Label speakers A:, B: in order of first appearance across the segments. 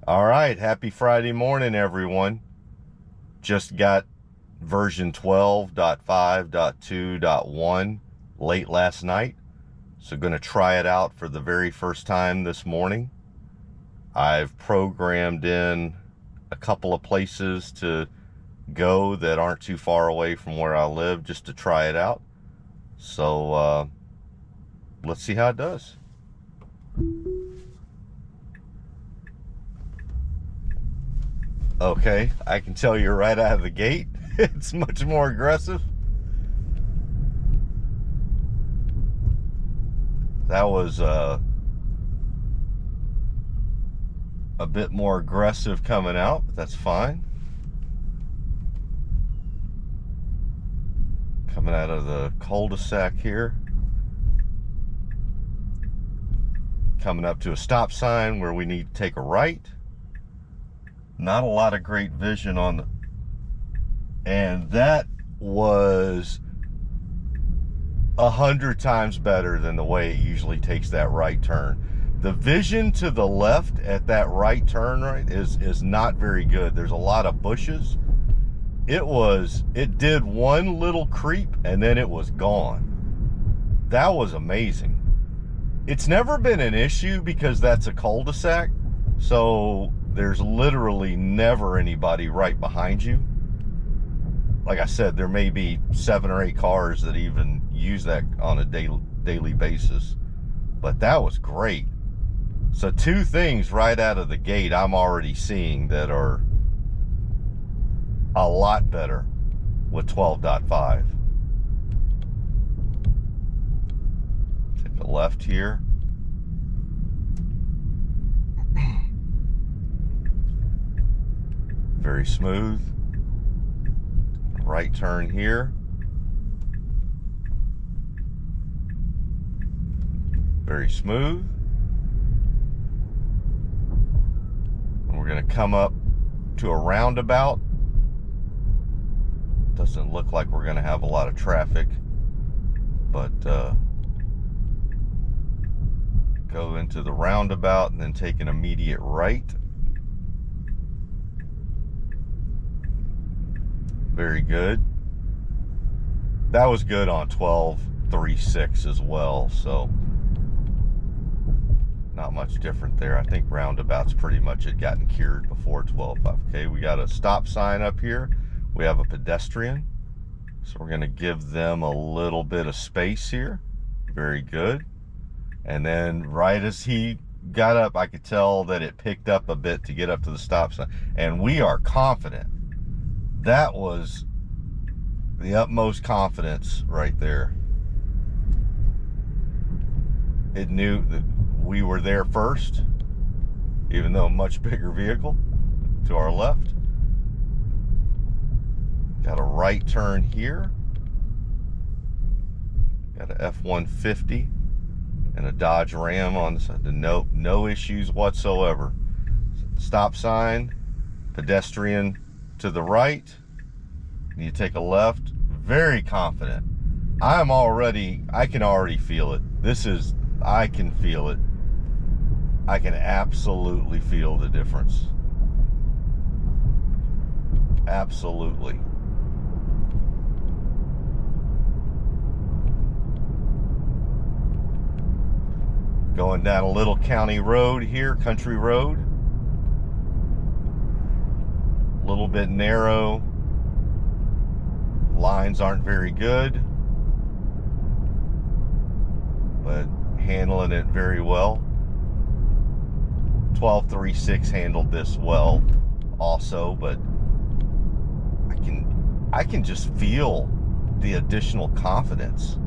A: All right, happy Friday morning, everyone. Just got version 12.5.2.1 late last night, so going to try it out for the very first time this morning. I've programmed in a couple of places to go that aren't too far away from where I live just to try it out. So let's see how it does. Okay, I can tell you right out of the gate, it's much more aggressive. That was a bit more aggressive coming out, but that's fine. Coming out of the cul-de-sac here. Coming up to a stop sign where we need to take a right. Not a lot of great vision on the, and that was 100 times better than the way it usually takes that right turn. The vision to the left at that right turn right is not very good. There's a lot of bushes. It did one little creep and then it was gone. That was amazing. It's never been an issue because that's a cul-de-sac, so there's literally never anybody right behind you. Like I said, there may be 7 or 8 cars that even use that on a daily basis, but that was great. So 2 things right out of the gate I'm already seeing that are a lot better with 12.5. Take a left here. Very smooth. Right turn here. Very smooth. And we're going to come up to a roundabout. Doesn't look like we're going to have a lot of traffic, but go into the roundabout and then take an immediate right. Very good. That was good on 12.3.6 as well, so not much different there. I think roundabouts pretty much had gotten cured before 12.5. Okay, we got a stop sign up here. We have a pedestrian, so we're going to give them a little bit of space here. Very good. And then right as he got up, I could tell that it picked up a bit to get up to the stop sign, and we are confident. That was the utmost confidence right there. It knew that we were there first, even though a much bigger vehicle to our left. Got a right turn here. Got a F-150 and a Dodge Ram on the side. No issues whatsoever. Stop sign, pedestrian to the right. You take a left. Very confident. I can already feel it. I can feel it. I can absolutely feel the difference. Absolutely. Going down a little county road here, country road. A little bit narrow. Lines aren't very good, but handling it very well. 12.3.6 handled this well also, but I can just feel the additional confidence.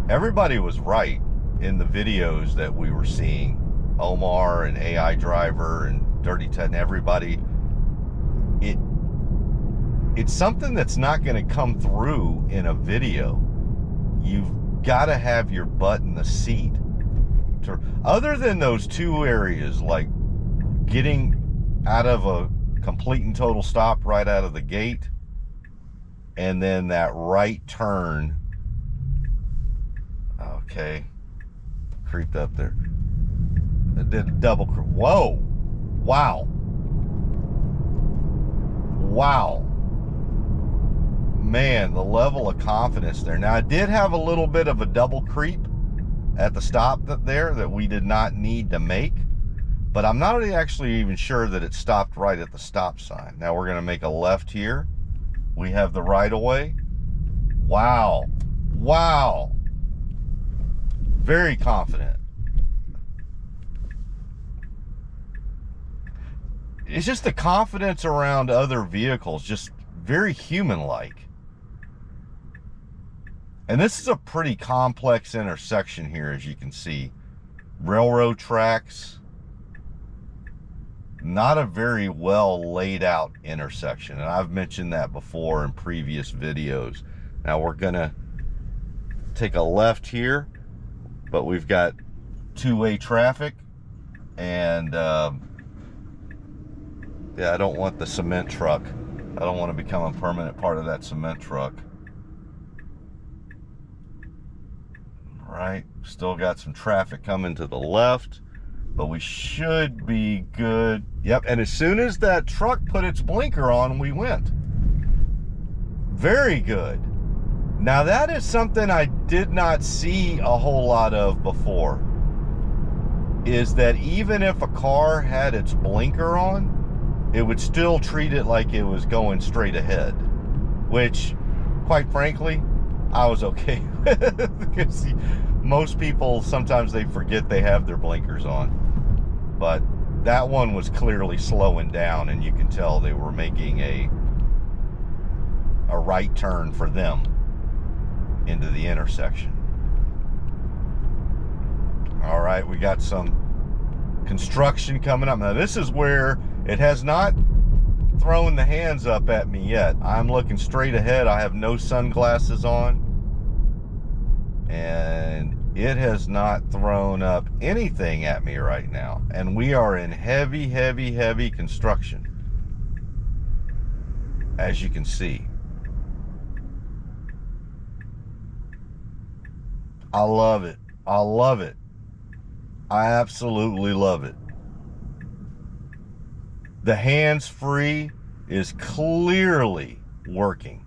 A: Everybody was right in the videos that we were seeing. Omar and AI Driver and Dirty Ted and everybody. It's something that's not going to come through in a video. You've got to have your butt in the seat. Other than those 2 areas, like getting out of a complete and total stop right out of the gate, and then that right turn. Okay, creeped up there. did a double. Whoa. Wow. Wow. Man, the level of confidence there. Now, I did have a little bit of a double creep at the stop there that we did not need to make, but I'm not actually even sure that it stopped right at the stop sign. Now we're going to make a left here. We have the right of way. Wow. Wow. Very confident. It's just the confidence around other vehicles, just very human-like. And this is a pretty complex intersection here, as you can see. Railroad tracks. Not a very well laid out intersection. And I've mentioned that before in previous videos. Now we're gonna take a left here, but we've got two-way traffic. And yeah, I don't want the cement truck. I don't want to become a permanent part of that cement truck. Right, still got some traffic coming to the left, but we should be good. Yep, and as soon as that truck put its blinker on, we went. Very good. Now that is something I did not see a whole lot of before, is that even if a car had its blinker on, it would still treat it like it was going straight ahead, which, quite frankly, I was okay with. Because most people, sometimes they forget they have their blinkers on. But that one was clearly slowing down, and you can tell they were making a right turn for them into the intersection. All right, we got some construction coming up. Now this is where it has not thrown the hands up at me yet. I'm looking straight ahead. I have no sunglasses on, and it has not thrown up anything at me right now. And we are in heavy, heavy, heavy construction, as you can see. I love it. I love it. I absolutely love it. The hands-free is clearly working.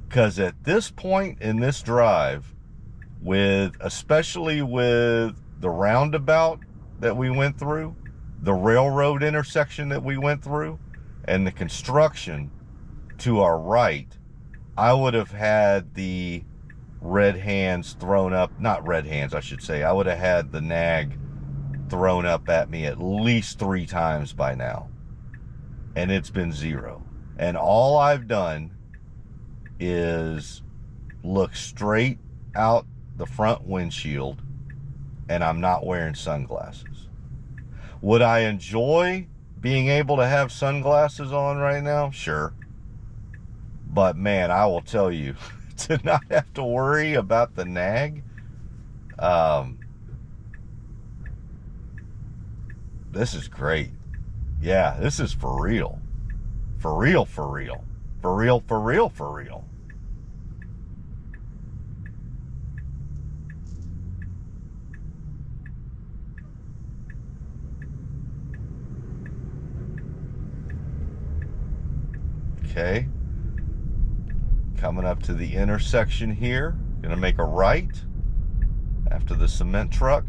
A: Because at this point in this drive, especially with the roundabout that we went through, the railroad intersection that we went through, and the construction to our right, I would have had the red hands thrown up, not red hands, I should say. I would have had the nag thrown up at me at least 3 times by now. And it's been 0. And all I've done is look straight out the front windshield, and I'm not wearing sunglasses. Would I enjoy being able to have sunglasses on right now? Sure. But man, I will tell you, to not have to worry about the nag, this is great. Yeah, this is for real. For real, for real. For real, for real, for real. Okay. Coming up to the intersection here. Gonna make a right after the cement truck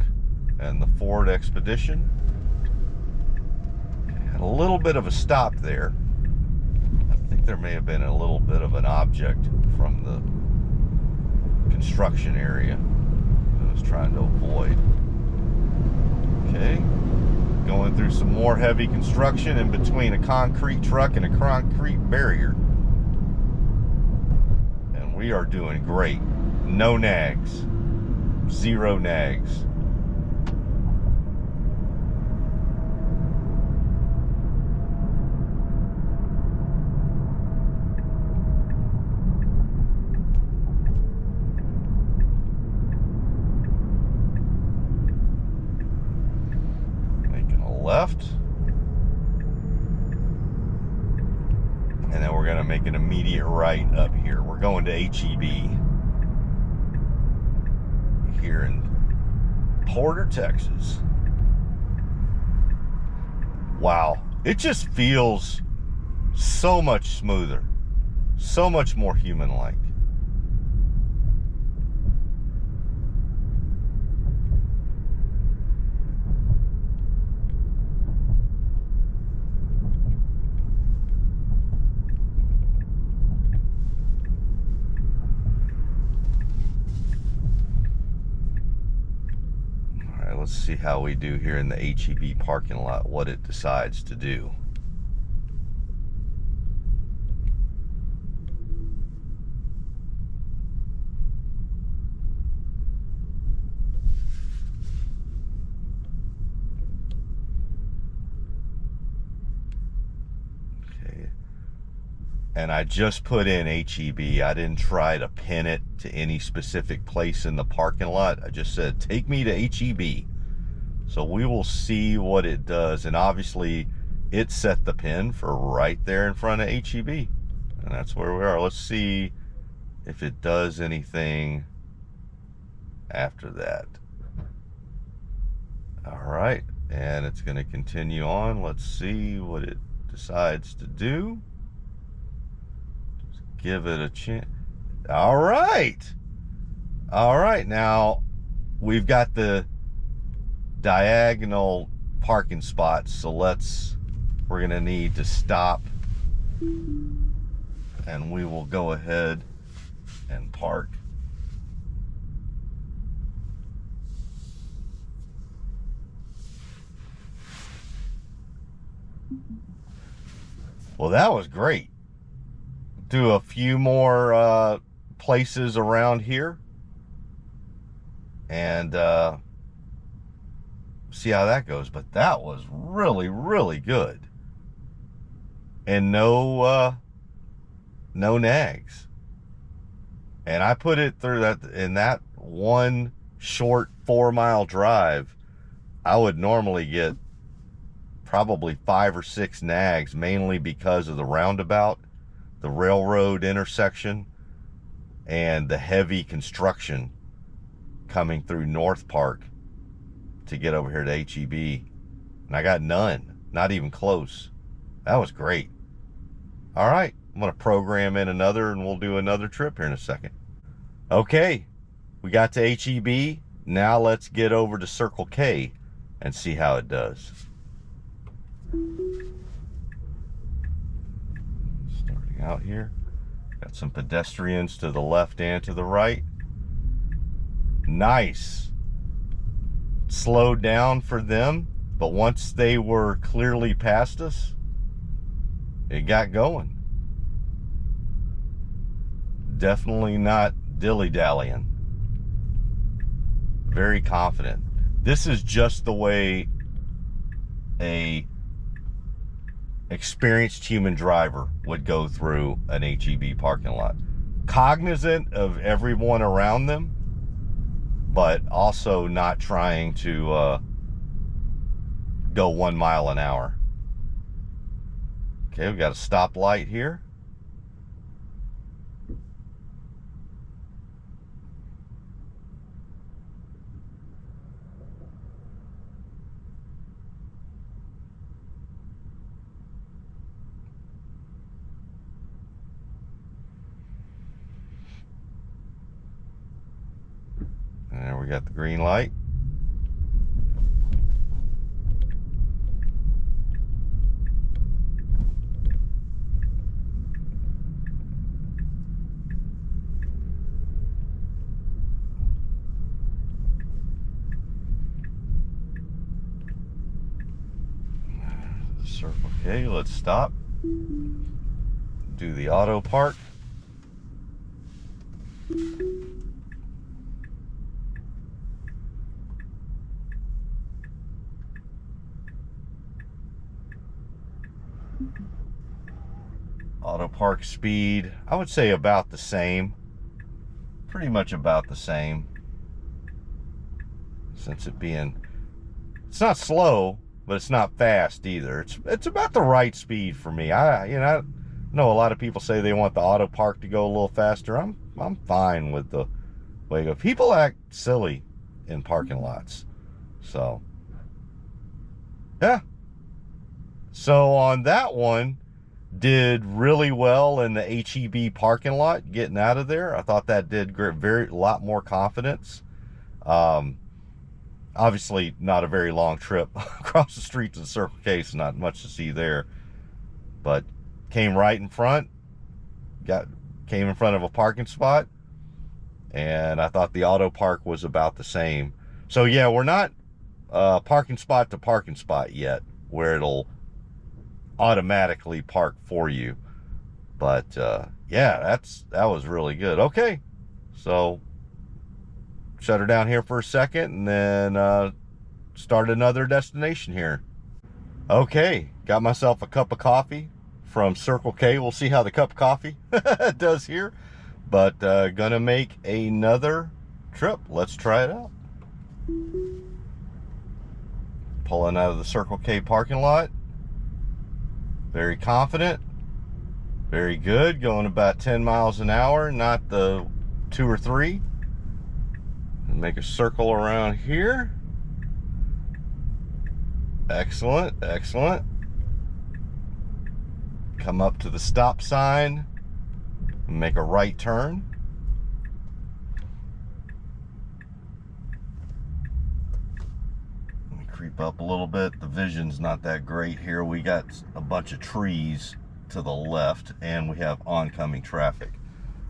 A: and the Ford Expedition. Had a little bit of a stop there. I think there may have been a little bit of an object from the construction area that I was trying to avoid. Okay. Going through some more heavy construction in between a concrete truck and a concrete barrier. And we are doing great. No nags. 0 nags. Left, and then we're going to make an immediate right up here. We're going to HEB here in Porter, Texas. Wow, it just feels so much smoother, so much more human-like. Let's see how we do here in the HEB parking lot, what it decides to do. Okay. And I just put in HEB. I didn't try to pin it to any specific place in the parking lot. I just said, take me to HEB. So we will see what it does. And obviously it set the pin for right there in front of HEB. And that's where we are. Let's see if it does anything after that. All right. And it's going to continue on. Let's see what it decides to do. Just give it a chance. All right. All right. Now we've got the diagonal parking spots, so we're gonna need to stop, and we will go ahead and park. Well, that was great. Do a few more places around here and see how that goes. But that was really, really good. And no nags. And I put it through that, in that one short 4-mile drive, I would normally get probably 5 or 6 nags, mainly because of the roundabout, the railroad intersection, and the heavy construction coming through North Park to get over here to HEB. And I got none, not even close. That was great. All right, I'm gonna program in another and we'll do another trip here in a second. Okay, we got to HEB. Now let's get over to Circle K and see how it does. Starting out here, got some pedestrians to the left and to the right. Nice. Slowed down for them, but once they were clearly past us, it got going. Definitely not dilly-dallying. Very confident. This is just the way a experienced human driver would go through an HEB parking lot. Cognizant of everyone around them, but also not trying to go 1 mile an hour. Okay, we've got a stoplight here. And we got the green light. Circle K, let's stop. Do the auto park. Auto park speed, I would say about the same. Pretty much about the same. Since it's not slow, but it's not fast either. It's about the right speed for me. I know a lot of people say they want the auto park to go a little faster. I'm fine with the way it goes. People act silly in parking lots. So, yeah. So on that one, did really well in the HEB parking lot, getting out of there. I thought that did great, a lot more confidence. Obviously not a very long trip across the street to the Circle K, so not much to see there. But came right in front, came in front of a parking spot, and I thought the auto park was about the same. So yeah, we're not parking spot to parking spot yet, where it'll automatically park for you. But yeah, that was really good. Okay, so shut her down here for a second, and then start another destination here. Okay, got myself a cup of coffee from Circle K. We'll see how the cup of coffee does here, but gonna make another trip. Let's try it out. Pulling out of the Circle K parking lot. Very confident, very good, going about 10 miles an hour, not the 2 or 3. Make a circle around here. Excellent, excellent. Come up to the stop sign, make a right turn. Let me creep up a little bit. The vision's not that great here. We got a bunch of trees to the left, and we have oncoming traffic.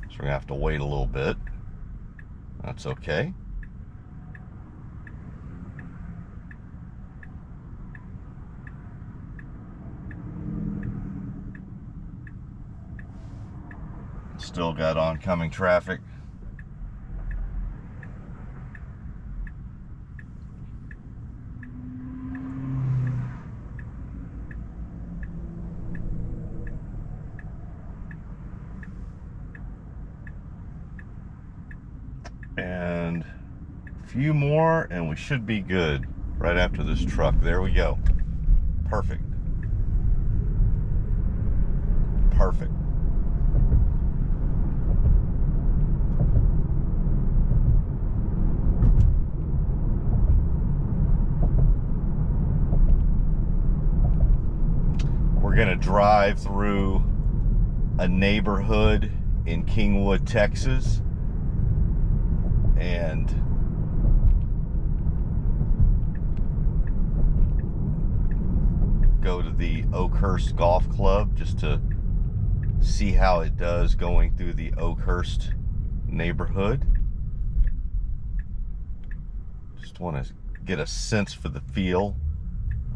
A: So we're gonna have to wait a little bit. That's okay. Still got oncoming traffic. And a few more, and we should be good right after this truck. There we go. Perfect. Perfect. We're gonna drive through a neighborhood in Kingwood, Texas, and go to the Oakhurst Golf Club just to see how it does going through the Oakhurst neighborhood. Just want to get a sense for the feel.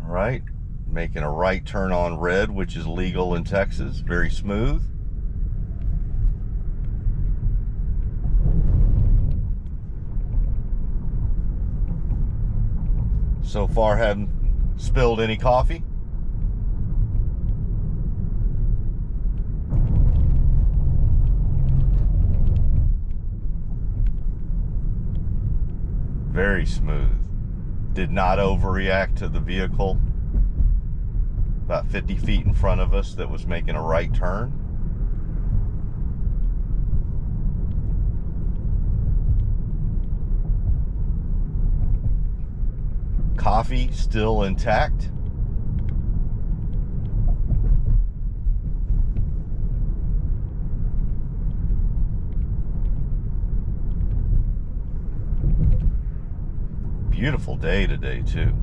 A: All right, making a right turn on red, which is legal in Texas. Very smooth. So far, haven't spilled any coffee. Very smooth. Did not overreact to the vehicle about 50 feet in front of us that was making a right turn. Coffee still intact. Beautiful day today too.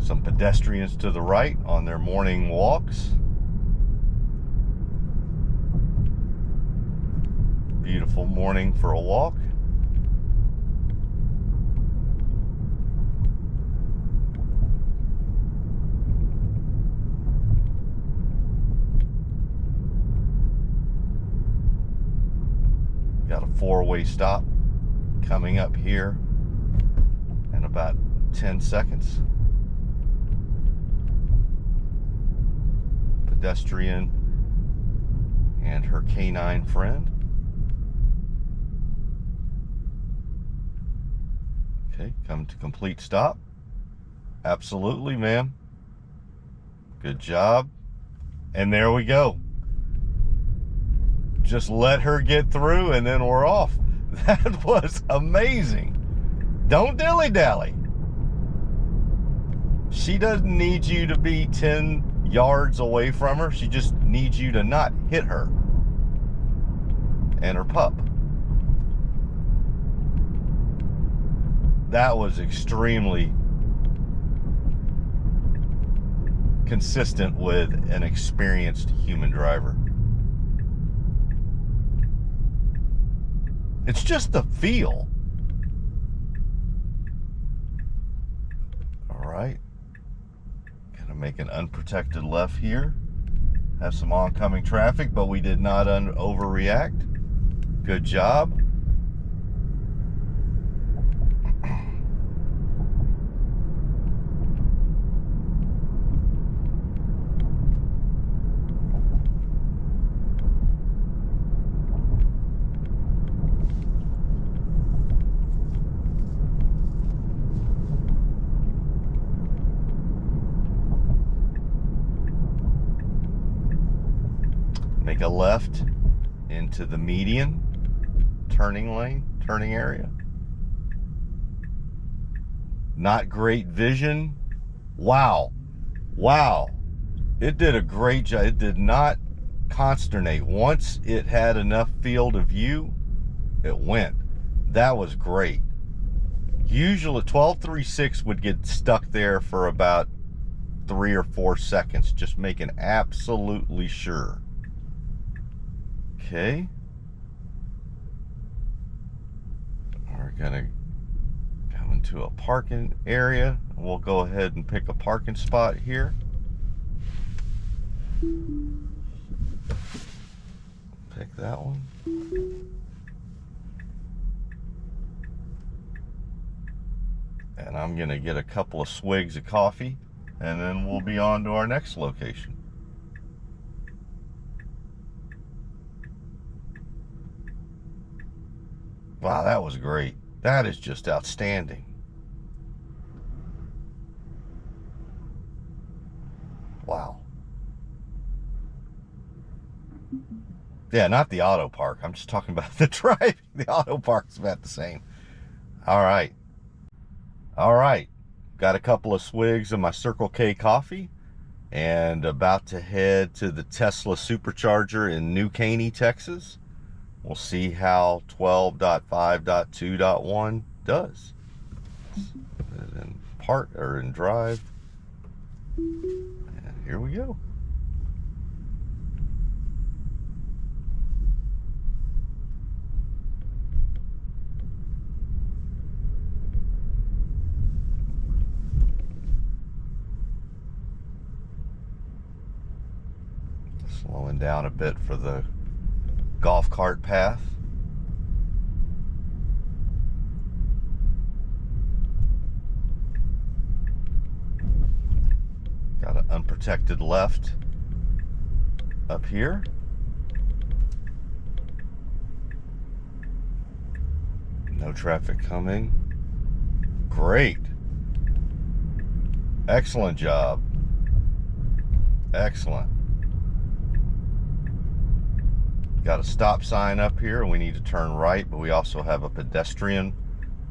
A: Some pedestrians to the right on their morning walks. Beautiful morning for a walk. Got a four-way stop coming up here in about 10 seconds. Pedestrian and her canine friend. Okay, come to complete stop. Absolutely, ma'am. Good job. And there we go. Just let her get through and then we're off. That was amazing. Don't dilly-dally. She doesn't need you to be 10 yards away from her. She just needs you to not hit her and her pup. That was extremely consistent with an experienced human driver. It's just the feel. All right. Gonna make an unprotected left here. Have some oncoming traffic, but we did not overreact. Good job. Make a left into the median turning lane, turning area. Not great vision. Wow. Wow. It did a great job. It did not consternate. Once it had enough field of view, it went. That was great. Usually 12.3.6 would get stuck there for about 3 or 4 seconds, just making absolutely sure. Okay. We're gonna come into a parking area. We'll go ahead and pick a parking spot here. Pick that one. And I'm gonna get a couple of swigs of coffee, and then we'll be on to our next location. Wow, that was great. That is just outstanding. Wow. Yeah, not the auto park. I'm just talking about the driving. The auto park's about the same. All right. All right. Got a couple of swigs of my Circle K coffee and about to head to the Tesla Supercharger in New Caney, Texas. We'll see how 12.5.2.1 does. In park or in drive. And here we go. Slowing down a bit for the golf cart path. Got an unprotected left up here. No traffic coming. Great. Excellent job. Excellent. Got a stop sign up here. We need to turn right, but we also have a pedestrian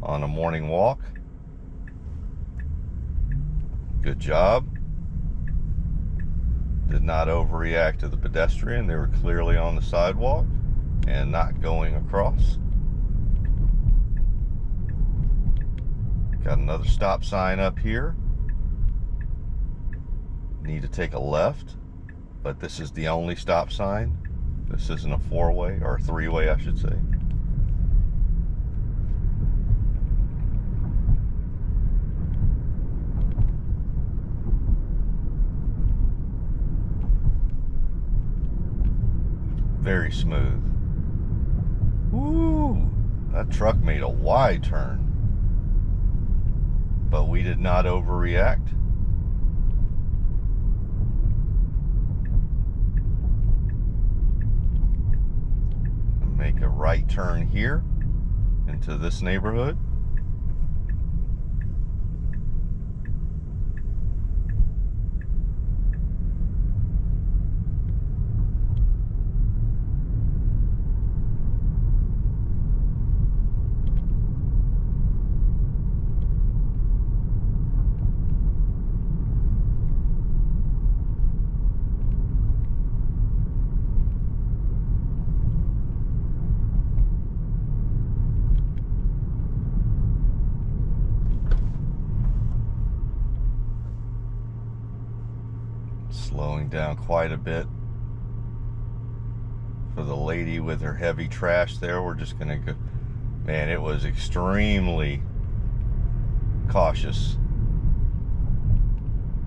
A: on a morning walk. Good job. Did not overreact to the pedestrian. They were clearly on the sidewalk and not going across. Got another stop sign up here. Need to take a left, but this is the only stop sign. This isn't a four-way, or a three-way, I should say. Very smooth. Woo! That truck made a wide turn. But we did not overreact. Make a right turn here into this neighborhood. Slowing down quite a bit for the lady with her heavy trash there. We're just gonna go. Man, it was extremely cautious.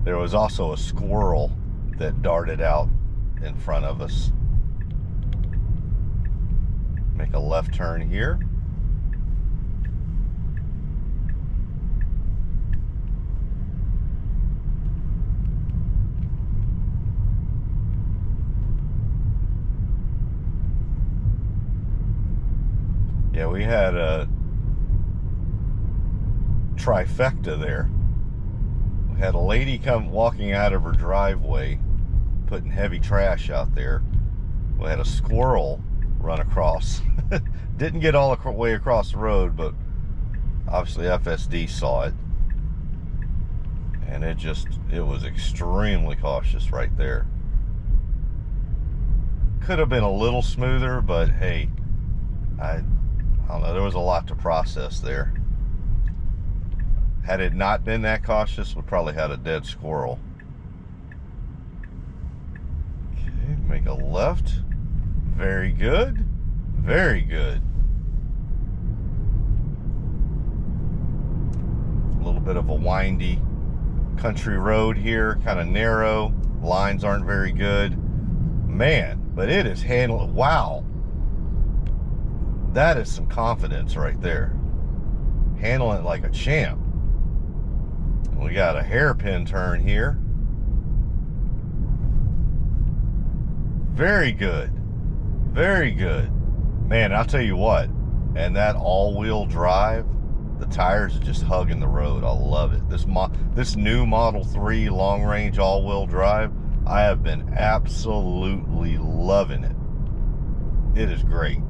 A: There was also a squirrel that darted out in front of us. Make a left turn here. Yeah, we had a trifecta there. We had a lady come walking out of her driveway, putting heavy trash out there. We had a squirrel run across. Didn't get all the way across the road, but obviously FSD saw it. And it was extremely cautious right there. Could have been a little smoother, but hey, I don't know, there was a lot to process there. Had it not been that cautious, we probably had a dead squirrel. Okay, make a left. Very good. Very good. A little bit of a windy country road here, kind of narrow. Lines aren't very good. Man, but it is handled. Wow. That is some confidence right there. Handling it like a champ. We got a hairpin turn here. Very good. Very good. Man, I'll tell you what. And that all-wheel drive, the tires are just hugging the road. I love it. This new Model 3 long-range all-wheel drive, I have been absolutely loving it. It is great.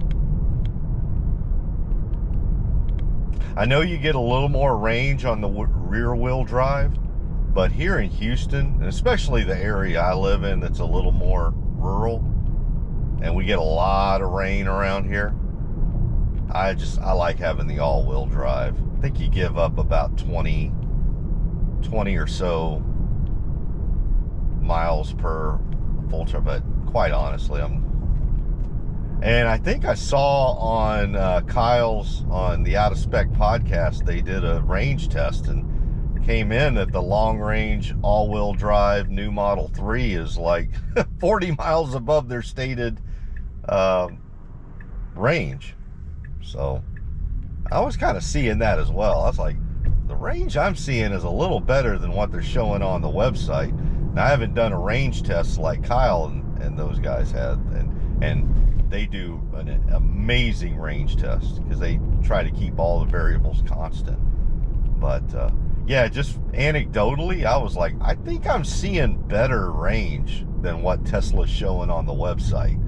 A: I know you get a little more range on the rear wheel drive, but here in Houston, and especially the area I live in that's a little more rural, and we get a lot of rain around here, I like having the all-wheel drive. I think you give up about 20 or so miles per full charge, but quite honestly, and I think I saw on Kyle's, on the Out of Spec podcast, they did a range test and came in that the long range all-wheel drive new Model 3 is like 40 miles above their stated range. So I was kind of seeing that as well. I was like, the range I'm seeing is a little better than what they're showing on the website. Now, I haven't done a range test like Kyle and those guys had, and they do an amazing range test because they try to keep all the variables constant. But yeah, just anecdotally, I was like, I think I'm seeing better range than what Tesla's showing on the website.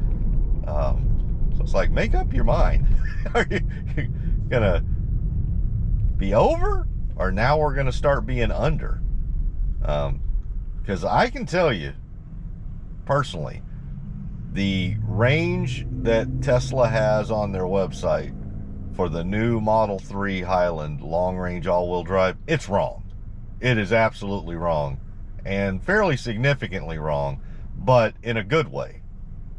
A: So it's like, make up your mind. Are you gonna be over, or now we're gonna start being under? Because I can tell you personally, the range that Tesla has on their website for the new Model 3 Highland long-range all-wheel drive, it's wrong. It is absolutely wrong, and fairly significantly wrong, but in a good way.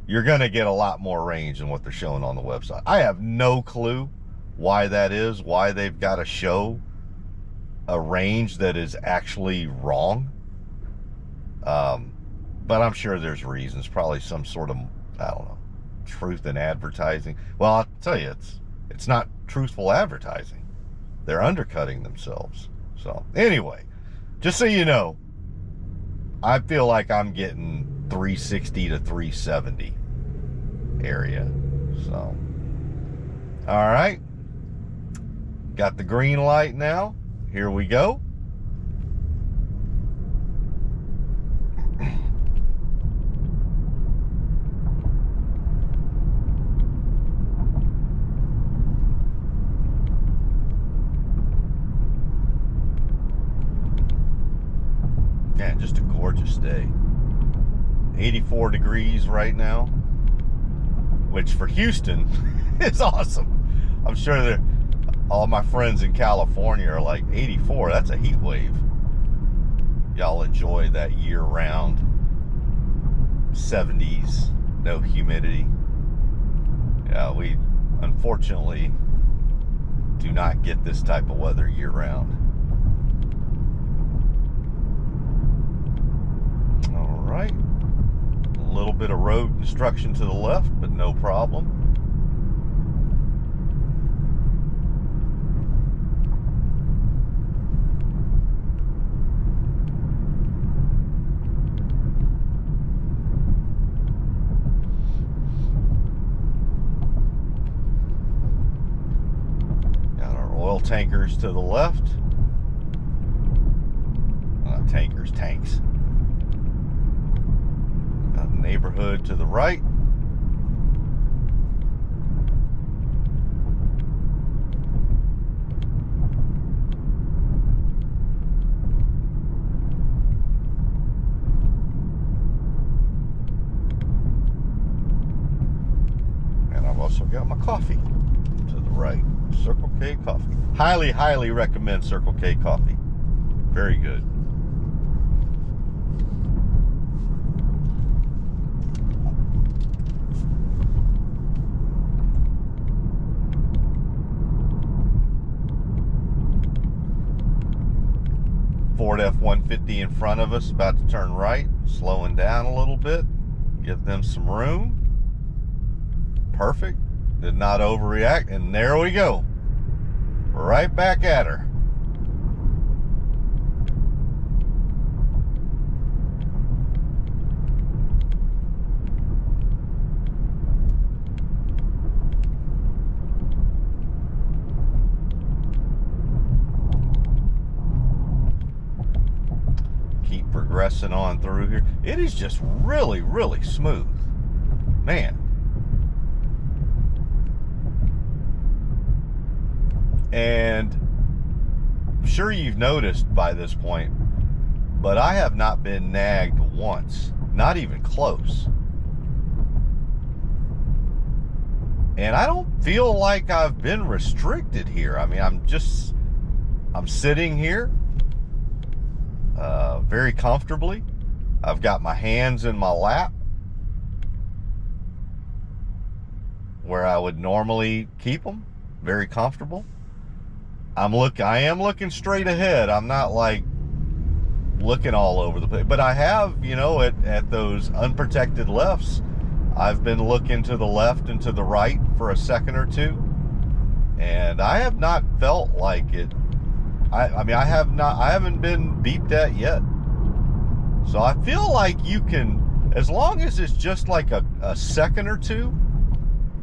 A: You're going to get a lot more range than what they're showing on the website. I have no clue why that is, why they've got to show a range that is actually wrong. But I'm sure there's reasons, probably some sort of, I don't know, truth in advertising. Well, I'll tell you, it's not truthful advertising. They're undercutting themselves. So anyway, just so you know, I feel like I'm getting 360 to 370 area. So, all right. Got the green light now. Here we go. Yeah, just a gorgeous day. 84 degrees right now, which for Houston is awesome. I'm sure that all my friends in California are like, 84, that's a heat wave. Y'all enjoy that year round. 70s, no humidity. Yeah, we unfortunately do not get this type of weather year round. All right, a little bit of road construction to the left, but no problem. Oil tankers to the left. Tankers, tanks. Got a neighborhood to the right. And I've also got my coffee to the right. Circle K coffee. Highly, highly recommend Circle K coffee. Very good. Ford F-150 in front of us, about to turn right, slowing down a little bit. Give them some room. Perfect. Did not overreact, and there we go. Right back at her. Keep progressing on through here. It is just really, really smooth. Man. And I'm sure you've noticed by this point, but I have not been nagged once, not even close. And I don't feel like I've been restricted here. I mean, I'm sitting here very comfortably. I've got my hands in my lap where I would normally keep them, very comfortable. I am looking straight ahead. I'm not like looking all over the place, but I have, you know, at those unprotected lefts, I've been looking to the left and to the right for a second or two, and I have not felt like it. I mean, I haven't been beeped at yet. So I feel like you can, as long as it's just like a second or two,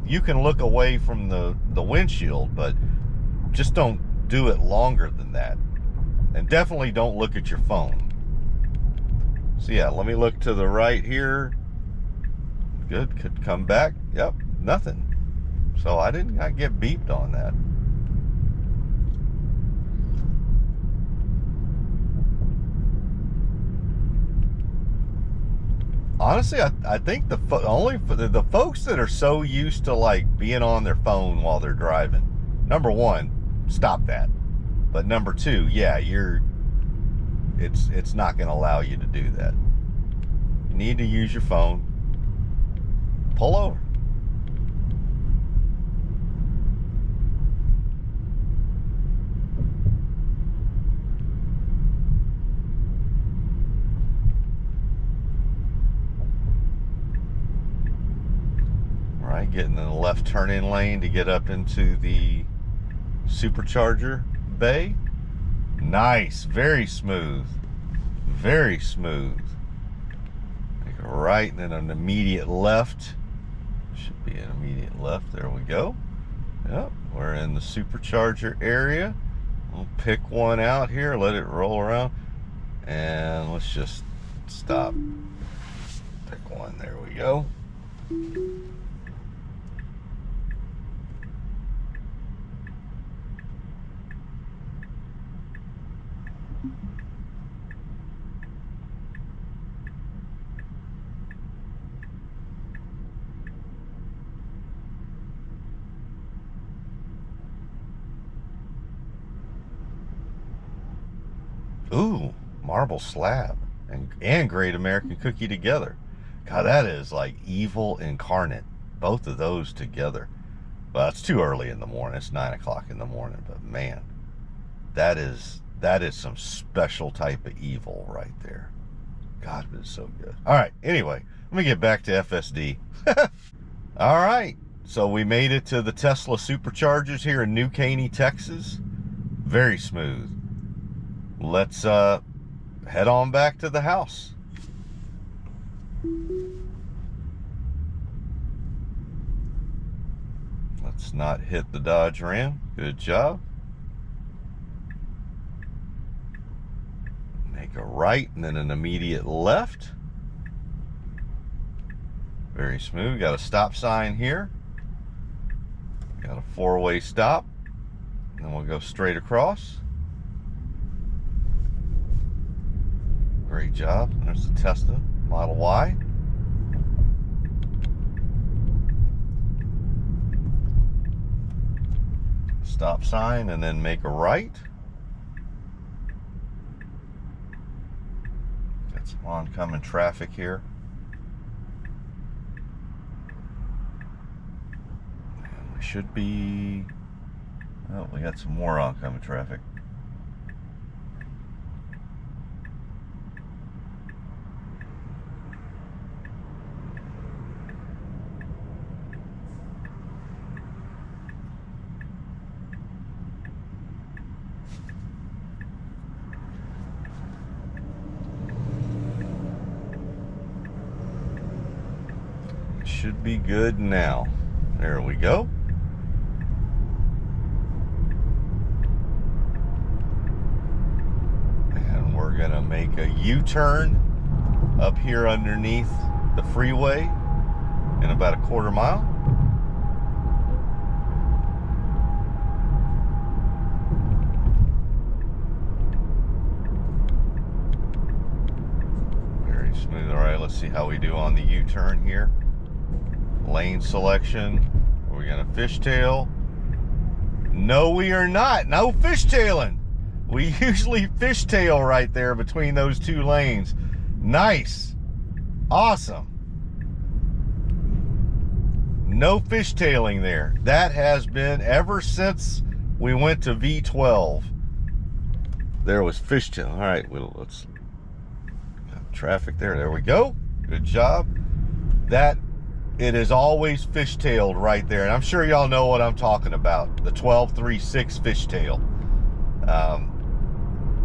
A: you can look away from the windshield, but just don't do it longer than that. And definitely don't look at your phone. So yeah, let me look to the right here. Good, could come back. Yep, nothing. So I did not get beeped on that. Honestly, I think the folks that are so used to like being on their phone while they're driving, number one, stop that. But number two, yeah, it's not going to allow you to do that. You need to use your phone. Pull over. All right, getting in the left turn-in lane to get up into the Supercharger bay. Nice, very smooth, very smooth. Take a right and then an immediate left. Should be an immediate left. There we go. Yep, we're in the Supercharger area. We'll pick one out here, let it roll around, and let's just stop. Pick one. There we go. Ooh, marble slab and Great American Cookie together. God, that is like evil incarnate. Both of those together. Well, it's too early in the morning. It's 9 o'clock in the morning. But man, that is some special type of evil right there. God, it is so good. All right, anyway, let me get back to FSD. All right, so we made it to the Tesla Superchargers here in New Caney, Texas. Very smooth. Let's head on back to the house. Let's not hit the Dodge Ram. Good job. Make a right and then an immediate left. Very smooth. Got a stop sign here. Got a four-way stop. And then we'll go straight across. Great job. There's the Tesla Model Y. Stop sign and then make a right. Got some oncoming traffic here. And we should be, oh, we got some more oncoming traffic. Should be good now. There we go. And we're gonna make a U-turn up here underneath the freeway in about a quarter mile. Very smooth. All right, let's see how we do on the U-turn here. Lane selection. Are we gonna fishtail? No, we are not. No fishtailing. We usually fishtail right there between those two lanes. Nice. Awesome. No fishtailing there. That has been ever since we went to V12. There was fishtailing. All right, well, let's got traffic there. There we go. Good job. That it is always fishtailed right there, and I'm sure y'all know what I'm talking about. The 12-3-6 fishtail.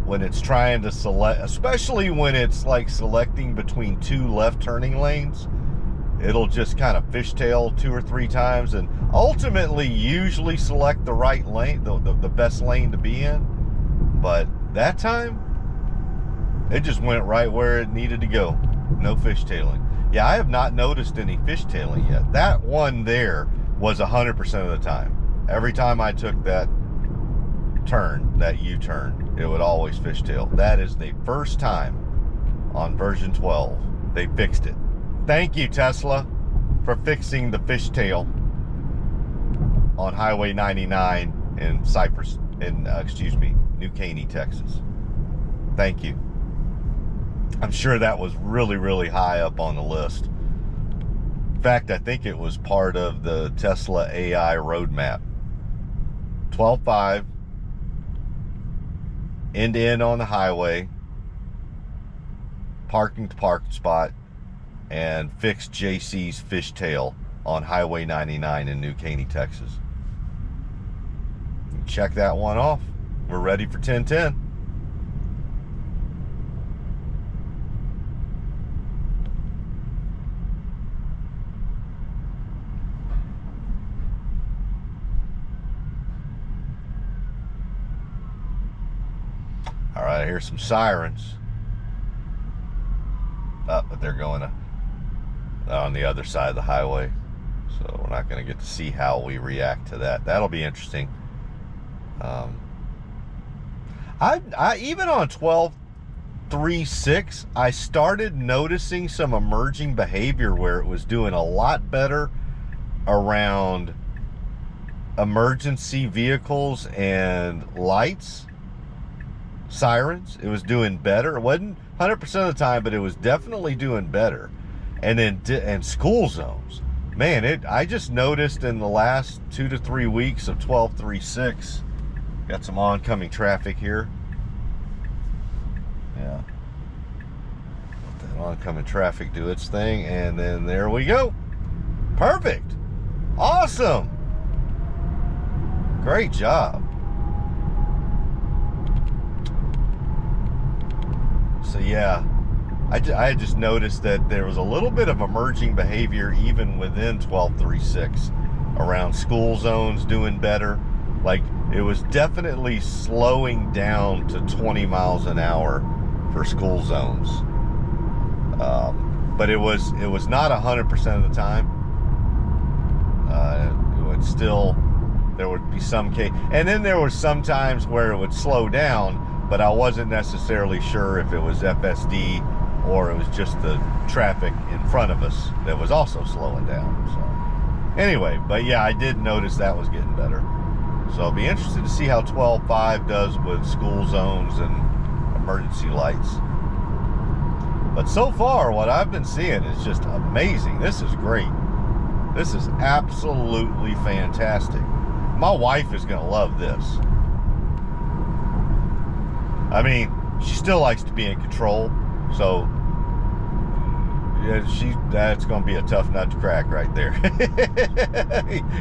A: When it's trying to select, especially when it's like selecting between two left turning lanes, it'll just kind of fishtail 2 or 3 times, and ultimately usually select the right lane, the best lane to be in. But that time, it just went right where it needed to go. No fishtailing. Yeah, I have not noticed any fishtailing yet. That one there was 100% of the time. Every time I took that turn, that U-turn, it would always fishtail. That is the first time on version 12 they fixed it. Thank you, Tesla, for fixing the fishtail on Highway 99 in Cypress, New Caney, Texas. Thank you. I'm sure that was really, really high up on the list. In fact, I think it was part of the Tesla AI roadmap. 12.5, end-to-end on the highway, parking to parking spot, and fix JC's fishtail on Highway 99 in New Caney, Texas. Check that one off. We're ready for 1010. All right, I hear some sirens. Oh, but they're going on the other side of the highway. So we're not going to get to see how we react to that. That'll be interesting. I even on 12.3.6, I started noticing some emerging behavior where it was doing a lot better around emergency vehicles and lights. Sirens, it was doing better. It wasn't 100% of the time, but it was definitely doing better. And then and school zones. Man, I just noticed in the last 2 to 3 weeks of 12.3.6, got some oncoming traffic here. Yeah. Let that oncoming traffic do its thing, and then there we go. Perfect. Awesome. Great job. So yeah, I just noticed that there was a little bit of emerging behavior even within 12.3.6 around school zones doing better. Like, it was definitely slowing down to 20 miles an hour for school zones. But it was not 100% of the time. It would still, there would be some case, and then there were some times where it would slow down, but I wasn't necessarily sure if it was FSD or it was just the traffic in front of us that was also slowing down. So anyway, but yeah, I did notice that was getting better. So I'll be interested to see how 12.5 does with school zones and emergency lights. But so far, what I've been seeing is just amazing. This is great. This is absolutely fantastic. My wife is gonna love this. I mean, she still likes to be in control, so yeah, that's gonna be a tough nut to crack right there.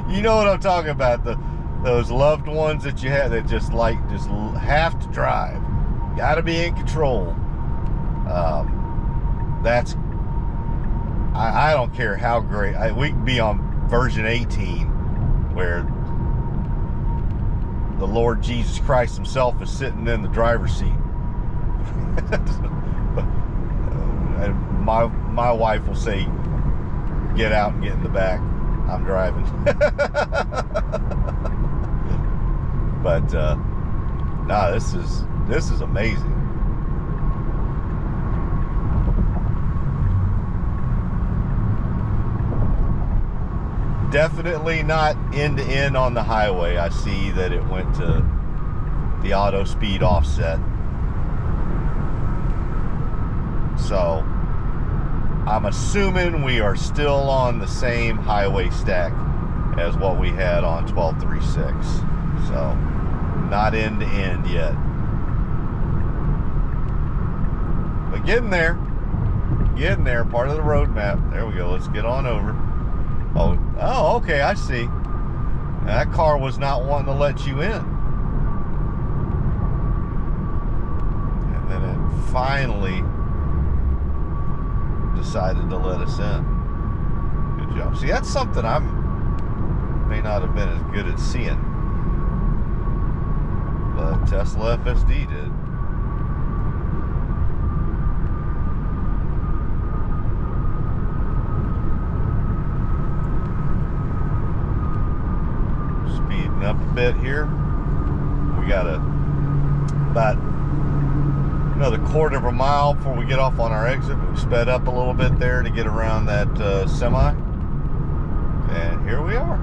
A: You know what I'm talking about, those loved ones that you have that just have to drive. Gotta be in control. I don't care how great, we can be on version 18 where the Lord Jesus Christ himself is sitting in the driver's seat. And my wife will say, get out and get in the back, I'm driving. But nah, this is amazing. Definitely not end to end on the highway. I see that it went to the auto speed offset. So I'm assuming we are still on the same highway stack as what we had on 12.3.6. So not end to end yet. But getting there. Getting there. Part of the roadmap. There we go. Let's get on over. Oh, okay, I see. That car was not wanting to let you in. And then it finally decided to let us in. Good job. See, that's something I may not have been as good at seeing, but Tesla FSD did. Up a bit here. We got about another quarter of a mile before we get off on our exit. We sped up a little bit there to get around that semi, and here we are.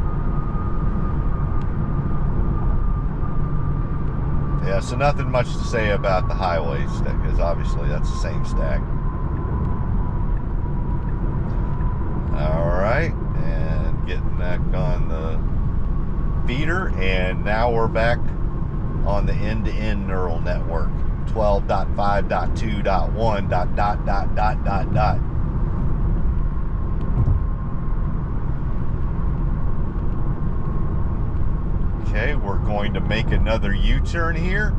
A: Yeah, so nothing much to say about the highway stack, because obviously that's the same stack. All right, and getting back on the feeder, and now we're back on the end-to-end neural network 12.5.2.1. ... Okay, we're going to make another U-turn here.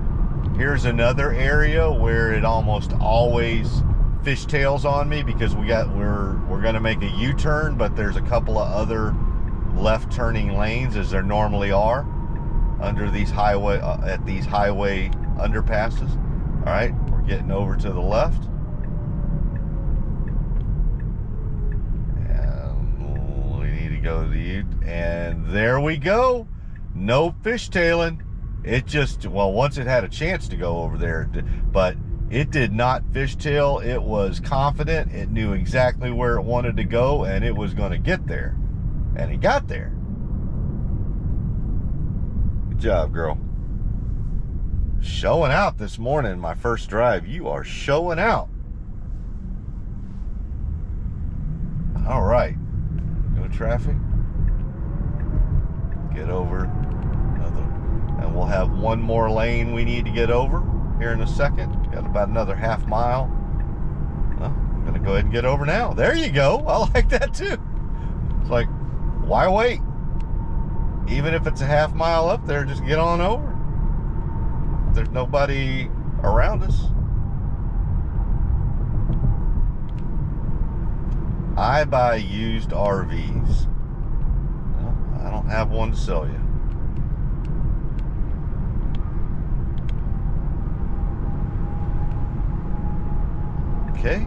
A: Here's another area where it almost always fishtails on me, because we're going to make a U-turn, but there's a couple of other left turning lanes, as there normally are under these highway at these highway underpasses. All right, we're getting over to the left, and we need to go to the U, and there we go. No fishtailing. It just, well, once it had a chance to go over there, but it did not fishtail. It was confident. It knew exactly where it wanted to go, and it was going to get there. And he got there. Good job, girl. Showing out this morning, my first drive. You are showing out. All right, no traffic. Get over another, and we'll have one more lane we need to get over here in a second. Got about another half mile. Well, I'm gonna go ahead and get over now. There you go. I like that too. It's like, why wait? Even if it's a half mile up there, just get on over. There's nobody around us. I buy used RVs. No, I don't have one to sell you. Okay,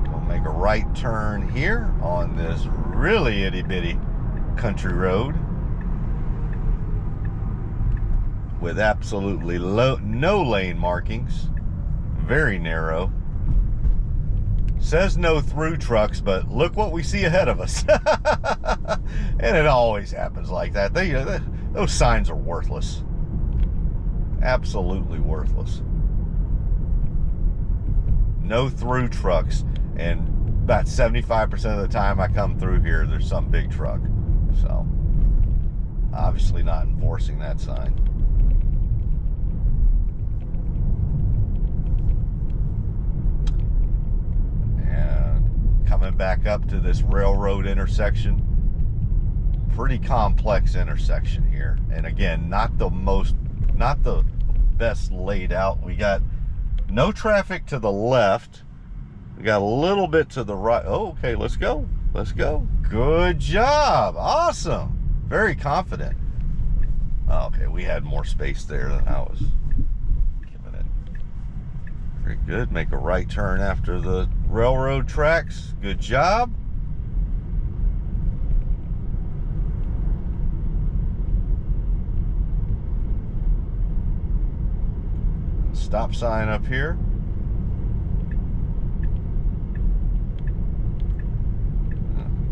A: gonna make a right turn here on this really itty bitty country road with absolutely no lane markings, very narrow. Says no through trucks, but look what we see ahead of us. And it always happens like that. Those signs are worthless. Absolutely worthless. No through trucks, and about 75% of the time I come through here, there's some big truck. So, obviously not enforcing that sign. And coming back up to this railroad intersection, pretty complex intersection here. And again, not the best laid out. We got no traffic to the left. We got a little bit to the right. Oh, okay, let's go. Let's go. Good job. Awesome. Very confident. Okay, we had more space there than I was giving it. Very good. Make a right turn after the railroad tracks. Good job. Stop sign up here.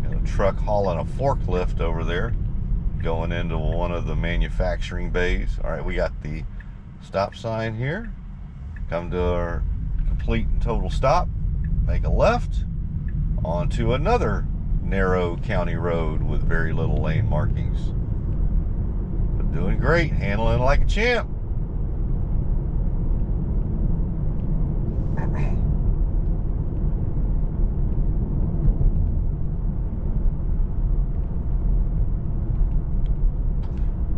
A: Got a truck hauling a forklift over there, going into one of the manufacturing bays. All right, we got the stop sign here. Come to our complete and total stop. Make a left onto another narrow county road with very little lane markings. But doing great, handling like a champ.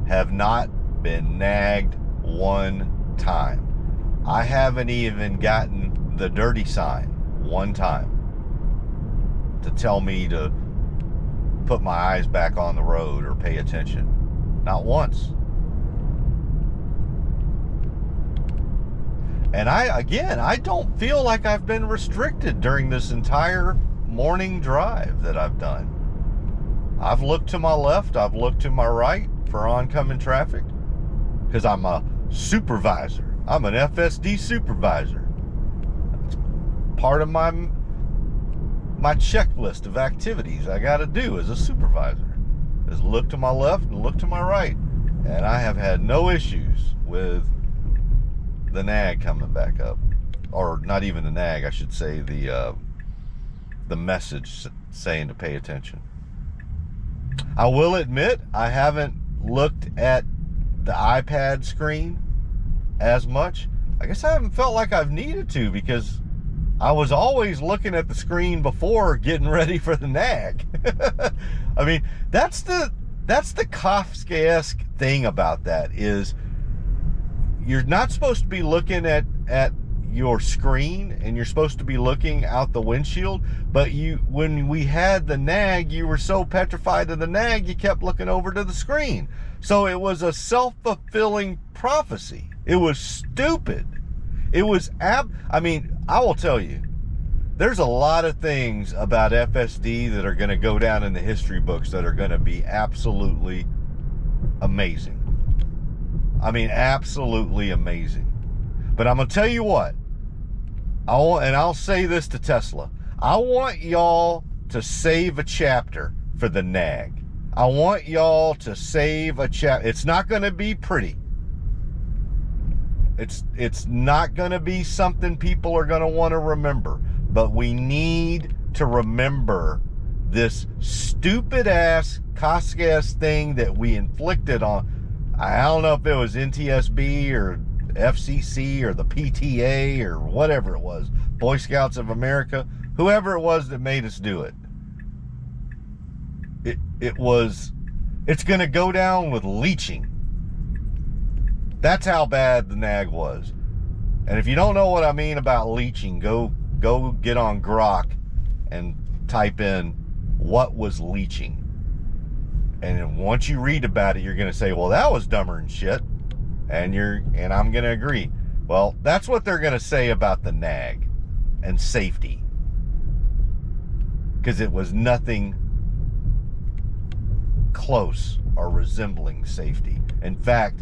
A: Have not been nagged one time. I haven't even gotten the dirty sign one time to tell me to put my eyes back on the road or pay attention. Not once. And I don't feel like I've been restricted during this entire morning drive that I've done. I've looked to my left, I've looked to my right for oncoming traffic, because I'm a supervisor. I'm an FSD supervisor. It's part of my checklist of activities I got to do as a supervisor, is look to my left and look to my right. And I have had no issues with the nag coming back up, or not even the nag, I should say, the message saying to pay attention. I will admit I haven't looked at the iPad screen as much. I guess I haven't felt like I've needed to, because I was always looking at the screen before getting ready for the nag. I mean, that's the Kafkaesque thing about that, is you're not supposed to be looking at your screen, and you're supposed to be looking out the windshield, but when we had the nag, you were so petrified of the nag, you kept looking over to the screen. So it was a self-fulfilling prophecy. It was stupid. It was I mean, I will tell you, there's a lot of things about FSD that are going to go down in the history books that are going to be absolutely amazing. I mean, absolutely amazing. But I'm going to tell you what, I'll say this to Tesla. I want y'all to save a chapter for the nag. I want y'all to save a chapter. It's not going to be pretty. It's not going to be something people are going to want to remember. But we need to remember this stupid ass Costco thing that we inflicted on, I don't know if it was NTSB or FCC or the PTA or whatever it was, Boy Scouts of America, whoever it was that made us do it. It's going to go down with leaching. That's how bad the nag was. And if you don't know what I mean about leaching, go get on Grok and type in what was leaching. And then once you read about it, you're going to say, well, that was dumber than shit. And I'm going to agree. Well, that's what they're going to say about the nag and safety. Because it was nothing close or resembling safety. In fact,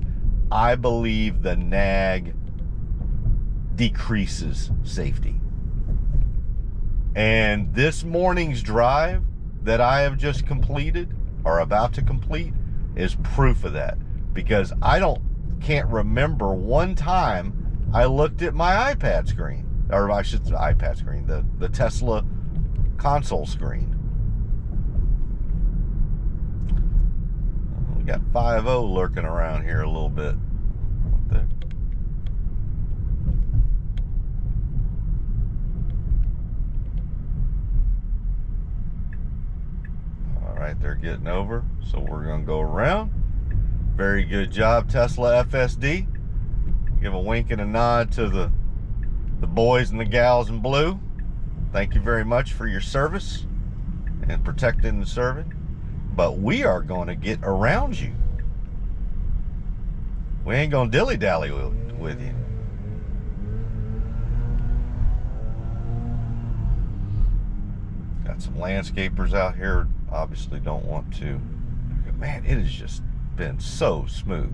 A: I believe the nag decreases safety. And this morning's drive that I have just completed or about to complete is proof of that, because I can't remember one time I looked at my iPad screen, or I should say iPad screen, the Tesla console screen. We got 5.0 lurking around here a little bit. What the? All right, they're getting over, so we're gonna go around. Very good job, Tesla FSD. Give a wink and a nod to the boys and the gals in blue. Thank you very much for your service and protecting and serving. But we are going to get around you. We ain't going to dilly-dally with you. Got some landscapers out here. Obviously don't want to. Man, it has just been so smooth.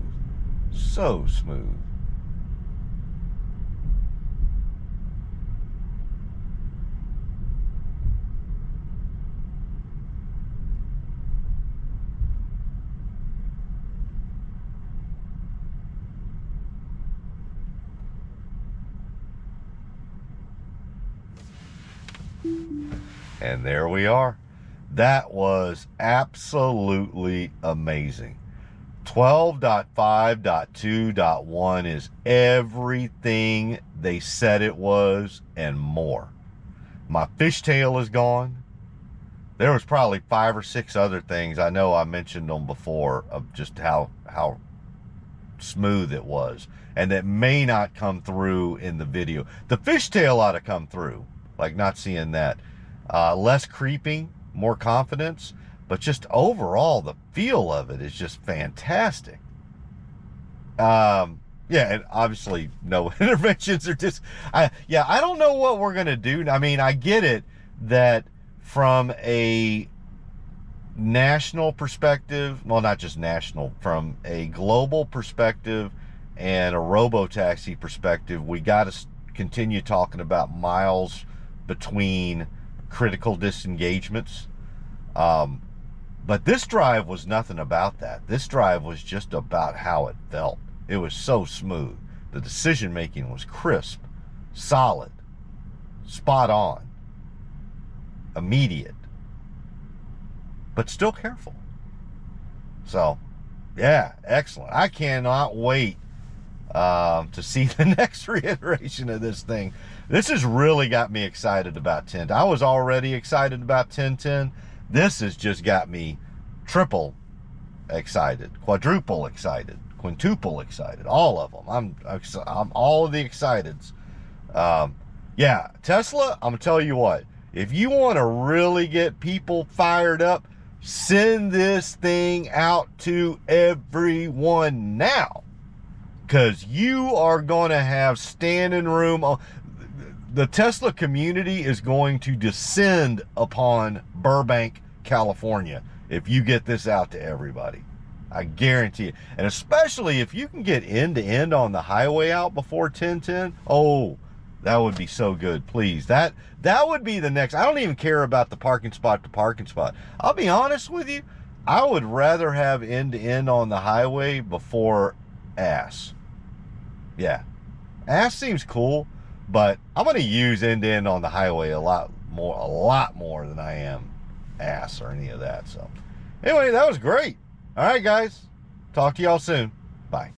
A: So smooth. And there we are. That was absolutely amazing. 12.5.2.1 is everything they said it was and more. My fishtail is gone. There was probably 5 or 6 other things. I know I mentioned them before of just how smooth it was. And that may not come through in the video. The fishtail ought to come through. Like not seeing that. Less creeping, more confidence, but just overall the feel of it is just fantastic. Yeah, and obviously no interventions are just, I don't know what we're gonna do. I mean, I get it that from a national perspective, well, not just national, from a global perspective and a robo-taxi perspective, we got to continue talking about miles between critical disengagements. But this drive was nothing about that. This drive was just about how it felt. It was so smooth. The decision making was crisp, solid, spot on, immediate, but still careful. So yeah, excellent. I cannot wait to see the next reiteration of this thing. This has really got me excited about 10. I was already excited about 1010. This has just got me triple excited, quadruple excited, quintuple excited, all of them. I'm all of the exciteds. Yeah, Tesla, I'm gonna tell you what, if you want to really get people fired up, send this thing out to everyone now, because you are going to have standing room. The Tesla community is going to descend upon Burbank, California, if you get this out to everybody. I guarantee it. And especially if you can get end to end on the highway out before 1010. Oh, that would be so good. Please, that would be the next. I don't even care about the parking spot to parking spot. I'll be honest with you, I would rather have end to end on the highway before ASS. Yeah, ASS seems cool, but I'm going to use end to end on the highway a lot more than I am ass or any of that. So anyway, that was great. All right, guys. Talk to y'all soon. Bye.